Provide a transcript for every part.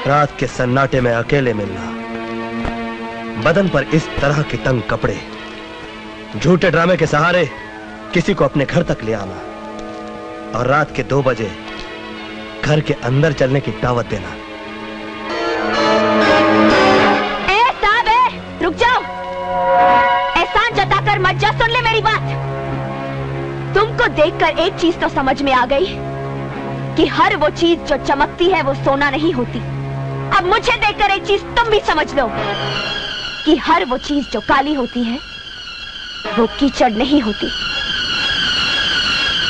रात के सन्नाटे में अकेले मिलना, बदन पर इस तरह के तंग कपड़े, झूठे ड्रामे के सहारे किसी को अपने घर तक ले आना और रात के 2 बजे घर के अंदर चलने की दावत देना। रुक जाओ, एहसान जताकर मत जा, सुन ले मेरी बात। तुमको देखकर एक चीज तो समझ में आ गई कि हर वो चीज जो चमकती है वो सोना नहीं होती। अब मुझे देखकर एक चीज तुम भी समझ लो कि हर वो चीज जो काली होती है वो कीचड़ नहीं होती।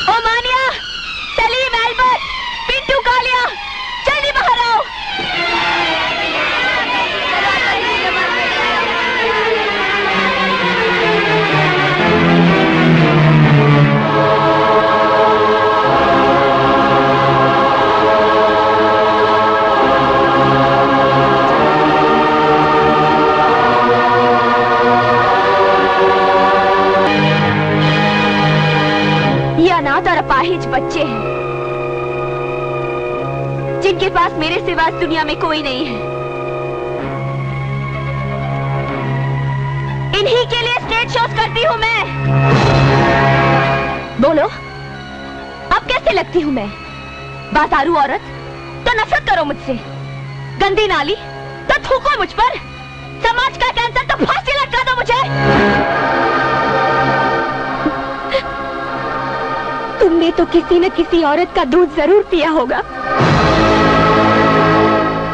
ओ मानिया, सलीम, एल्बर्ट, पिंटू, कालिया, जल्दी बाहर आओ। अनाथ और अपाहिज बच्चे हैं जिनके पास मेरे सिवा इस दुनिया में कोई नहीं है। इन्हीं के लिए स्टेज शोज करती हूँ मैं। बोलो, अब कैसे लगती हूँ मैं? बातारू औरत तो नफरत करो मुझसे, गंदी नाली तो थूको मुझ पर, समाज का कैंसर तो फांसी लटका दो मुझे। तुमने तो किसी न किसी औरत का दूध जरूर पिया होगा।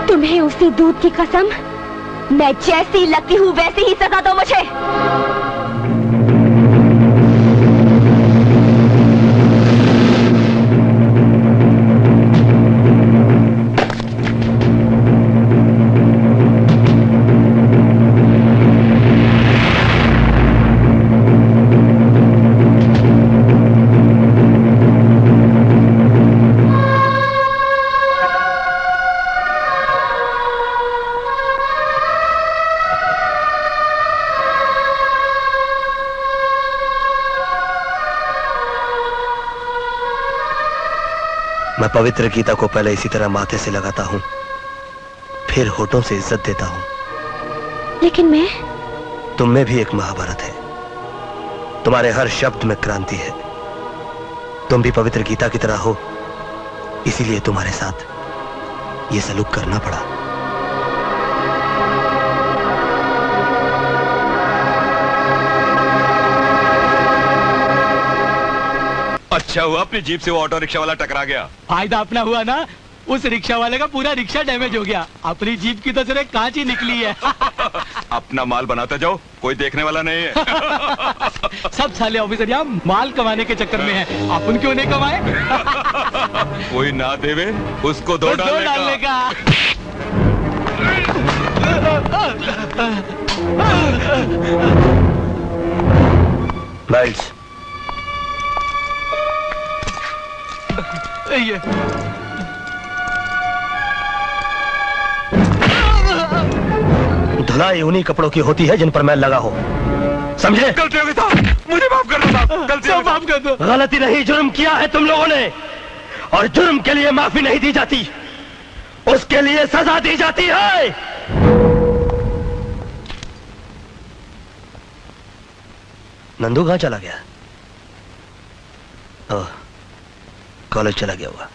तुम्हें उसी दूध की कसम, मैं जैसी लगती हूँ वैसी ही सजा दो मुझे। मैं पवित्र गीता को पहले इसी तरह माथे से लगाता हूं, फिर होठों से इज्जत देता हूं। लेकिन मैं, तुम में भी एक महाभारत है, तुम्हारे हर शब्द में क्रांति है। तुम भी पवित्र गीता की तरह हो, इसीलिए तुम्हारे साथ ये सलूक करना पड़ा। अच्छा हुआ अपनी जीप से वो ऑटो रिक्शा वाला टकरा गया। फायदा अपना हुआ ना, उस रिक्शा वाले का पूरा रिक्शा डैमेज हो गया। अपनी जीप की तो सिर्फ कांच ही निकली है। अपना माल बनाते जाओ, कोई देखने वाला नहीं है। सब साले ऑफिसर यहाँ माल कमाने के चक्कर में है, अपन क्यों नहीं कमाए? कोई ना देवे उसको दो डालने का। लाइट्स। ये धुलाई उन्हीं कपड़ों की होती है जिन पर मैल लगा हो, समझे? गलती हो गई था, मुझे माफ कर दो साहब, गलती हो गई, माफ कर दो। गलती नहीं, जुर्म किया है तुम लोगों ने, और जुर्म के लिए माफी नहीं दी जाती, उसके लिए सजा दी जाती है। नंदू कहां चला गया? ओह, कॉलेज चला गया हुआ।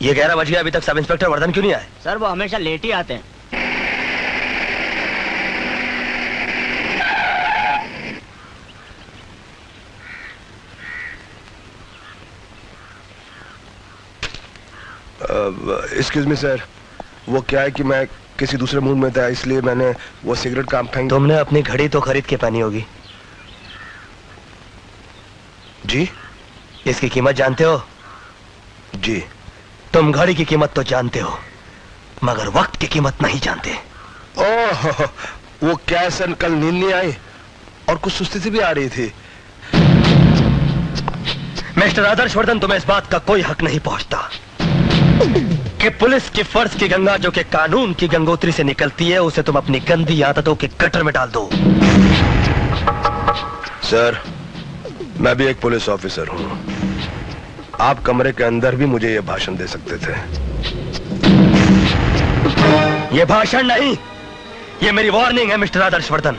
ये 11 बज गया, अभी तक सब इंस्पेक्टर वर्धन क्यों नहीं आए? सर वो हमेशा लेट ही आते हैं। एक्सक्यूज मी सर, वो क्या है कि मैं किसी दूसरे मूड में था, इसलिए मैंने वो सिगरेट काम फेंक। तुमने अपनी घड़ी तो खरीद के पहनी होगी। जी? इसकी कीमत जानते हो? जी। तुम घड़ी की कीमत तो जानते हो, मगर वक्त की कीमत नहीं जानते। ओह, वो क्या सर, कल नींद नहीं आई और कुछ सुस्ती सी भी आ रही थी। मिस्टर आदर्श वर्धन, तुम्हें इस बात का कोई हक नहीं पहुंचता कि पुलिस की फर्ज की गंगा जो कि कानून की गंगोत्री से निकलती है, उसे तुम अपनी गंदी आदतों के गटर में डाल दो। सर, मैं भी एक पुलिस ऑफिसर हूं। आप कमरे के अंदर भी मुझे यह भाषण दे सकते थे। ये भाषण नहीं, ये मेरी वार्निंग है मिस्टर आदर्श वर्धन।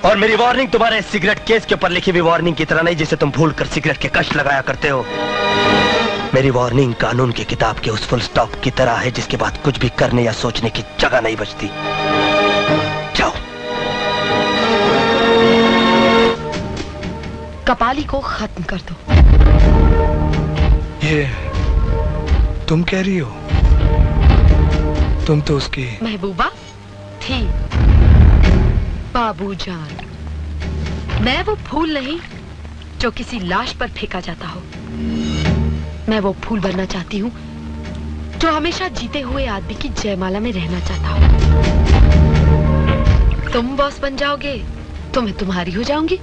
और मेरी वार्निंग तुम्हारे सिगरेट केस के ऊपर लिखी हुई वार्निंग की तरह नहीं जिसे तुम भूलकर सिगरेट के कष्ट लगाया करते हो। मेरी वार्निंग कानून की किताब के उस फुल स्टॉप की तरह है जिसके बाद कुछ भी करने या सोचने की जगह नहीं बचती। जाओ। कपाली को खत्म कर दो। ये तुम कह रही हो? तुम तो उसकी महबूबा थी। बाबूजान, मैं वो फूल नहीं जो किसी लाश पर फेंका जाता हो। मैं वो फूल बनना चाहती हूँ जो हमेशा जीते हुए आदमी की जयमाला में रहना चाहता हो। तुम बॉस बन जाओगे तो मैं तुम्हारी हो जाऊंगी।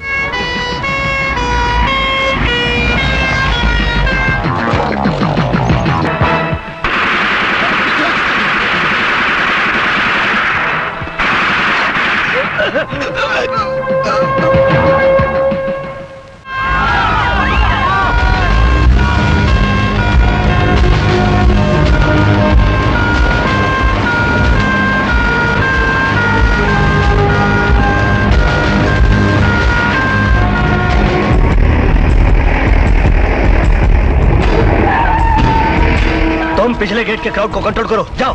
तुम पिछले गेट के क्राउड को कंट्रोल करो। जाओ।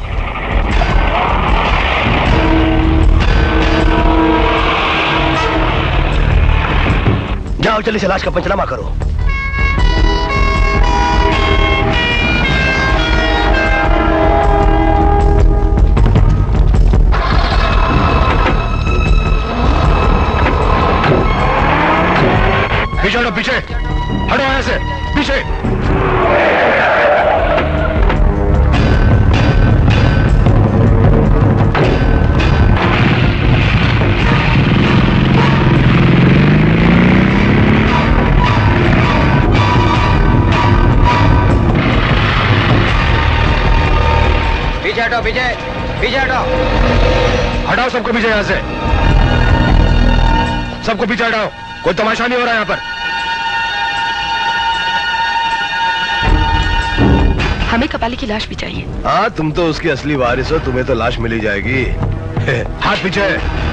जाओ जल्दी से लाश का पंचनामा करो। पीछे हटो, पीछे हटो, यहाँ से पीछे। पीछे हटो, पीछे पीछे हटो। हटाओ सबको पीछे, यहाँ से सबको पीछे हटाओ। कोई तमाशा नहीं हो रहा यहाँ पर। हमें कपाली की लाश भी चाहिए। हाँ, तुम तो उसकी असली वारिस हो, तुम्हें तो लाश मिल ही जाएगी। हाथ पीछे।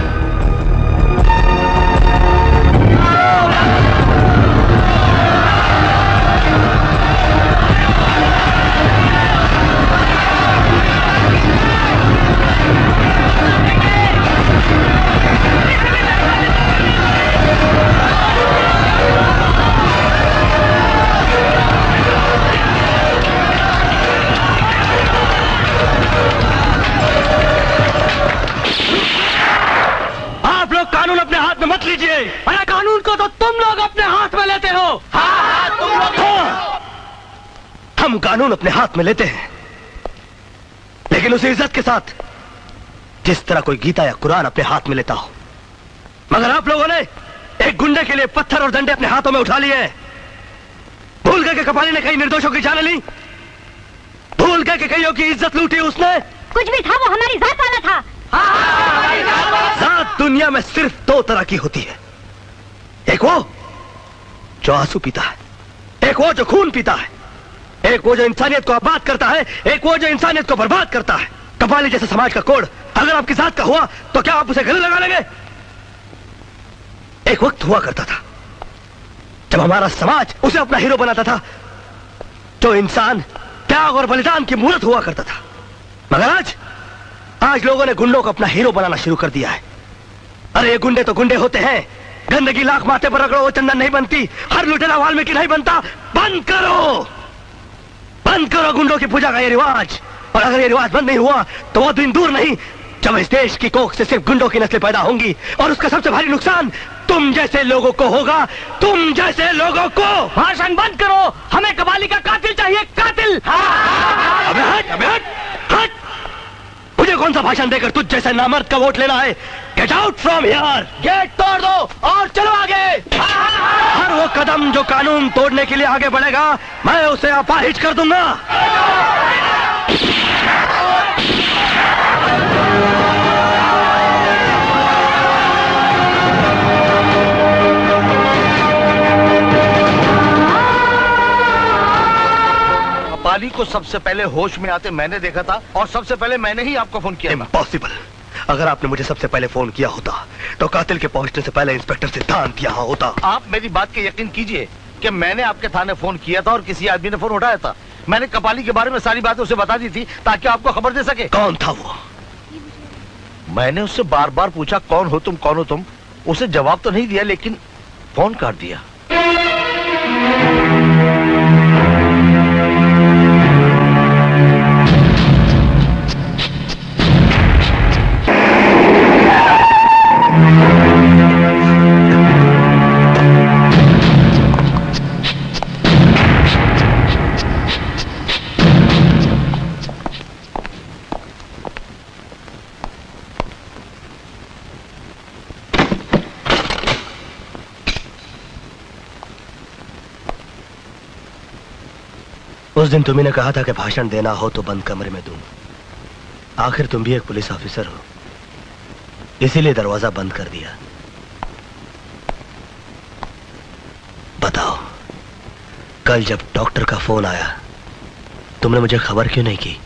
कानून अपने हाथ में मत लीजिए। अरे कानून को तो तुम लोग अपने हाथ में लेते हो। हाँ, तुम लोग। हाँ, हम कानून अपने हाथ में लेते हैं, लेकिन उसी इज्जत के साथ जिस तरह कोई गीता या कुरान अपने हाथ में लेता हो। मगर आप लोगों ने एक गुंडे के लिए पत्थर और डंडे अपने हाथों में उठा लिए हैं। भूल गए कि कपाली ने कई निर्दोषों की जान ली। भूल गए कि कईयों की इज्जत लूटी उसने। कुछ भी था, वो हमारी जात वाला था। जात दुनिया में सिर्फ दो तरह की होती है, एक वो जो आंसू पीता है, एक वो जो खून पीता है, एक वो जो इंसानियत को आबाद करता है, एक वो जो इंसानियत को बर्बाद करता है। कपाली जैसे समाज का कोड अगर आपकी जात का हुआ तो क्या आप उसे गले लगा लेंगे? एक वक्त हुआ करता था जब हमारा समाज उसे अपना हीरो बनाता था, जो इंसान त्याग और बलिदान की मूर्त हुआ करता था। मगर आज लोगों ने गुंडों को अपना हीरो बनाना शुरू कर दिया है। अरे ये गुंडे तो गुंडे होते हैं, गंदगी लाख माथे पर रगड़ो वो चंदन नहीं बनती, हर लुटेरा वाल्मीकि नहीं बनता। बंद करो, बंद करो गुंडों की पूजा का ये रिवाज। और अगर ये रिवाज बंद नहीं हुआ तो वो दिन दूर नहीं जब इस देश की कोख से सिर्फ गुंडों की नस्लें पैदा होंगी, और उसका सबसे भारी नुकसान तुम जैसे लोगों को होगा। तुम जैसे लोगों को। भाषण बंद करो, हमें कबाली का कातिल चाहिए, कातिल। अबे हट, अबे हट, हट। मुझे कौन सा भाषण देकर तुझ जैसे नामर्द का वोट लेना है? Get out from here. Gate तोड़ दो और चलो आगे। हर वो कदम जो कानून तोड़ने के लिए आगे बढ़ेगा मैं उसे अपाहिज कर दूंगा। कपाली आपको सबसे पहले होश में आते मैंने देखा था और सबसे पहले मैंने ही आपको फोन किया था। इम्पॉसिबल। अगर आपने मुझे सबसे पहले फोन किया होता तो कातिल के पहुंचने से पहले इंस्पेक्टर सिद्धांत यहाँ होता। आप मेरी बात के यकीन कीजिए कि मैंने आपके थाने फोन किया था और किसी आदमी ने फोन उठाया था। मैंने कपाली के बारे में सारी बातें उसे बता दी थी ताकि आपको खबर दे सके। कौन था वो? मैंने उससे बार बार पूछा कौन हो तुम, कौन हो तुम। उसे जवाब तो नहीं दिया लेकिन फोन काट दिया। उस दिन तुम्ही ने कहा था कि भाषण देना हो तो बंद कमरे में दूं। आखिर तुम भी एक पुलिस ऑफिसर हो, इसीलिए दरवाजा बंद कर दिया। बताओ, कल जब डॉक्टर का फोन आया तुमने मुझे खबर क्यों नहीं की?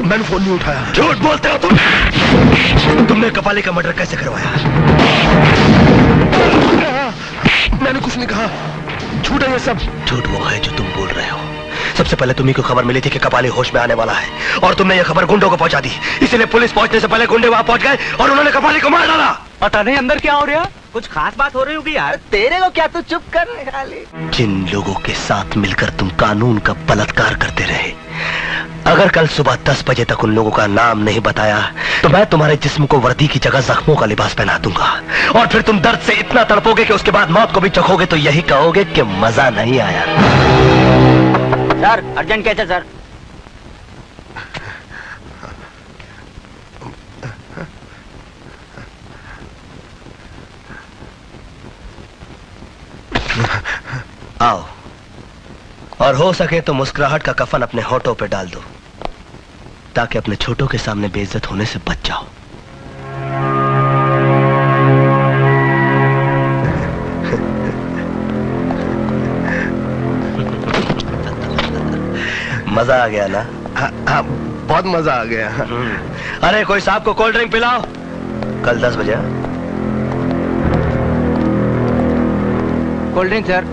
मैंने फोन नहीं उठाया। झूठ बोलते हो तुम। तुमने कपाली का मर्डर कैसे करवाया? मैंने कुछ नहीं कहा, झूठ है ये सब। झूठ वो है जो तुम बोल रहे हो। सबसे पहले तुम्ही को खबर मिली थी कि कपाली होश में आने वाला है और तुमने ये खबर गुंडों को पहुंचा दी। इसीलिए पुलिस पहुंचने से पहले गुंडे वहां पहुंच गए और उन्होंने कपाली को मार डाला। पता नहीं अंदर क्या हो रहा, कुछ खास बात हो रही होगी यार। तेरे को क्या, तू चुप कर खाली। जिन लोगों के साथ मिलकर तुम कानून का बलात्कार करते रहे, अगर कल सुबह 10 बजे तक उन लोगों का नाम नहीं बताया तो मैं तुम्हारे जिस्म को वर्दी की जगह जख्मों का लिबास पहना दूंगा और फिर तुम दर्द से इतना तड़पोगे कि उसके बाद मौत को भी चखोगे तो यही कहोगे कि मजा नहीं आया। सर अर्जेंट कैसे सर? आओ, और हो सके तो मुस्कुराहट का कफन अपने होठों पे डाल दो ताकि अपने छोटों के सामने बेइज्जत होने से बच जाओ। मजा आ गया ना? हाँ, बहुत मजा आ गया। अरे कोई साहब को कोल्ड ड्रिंक पिलाओ। कल 10 बजे। Cold drink sir.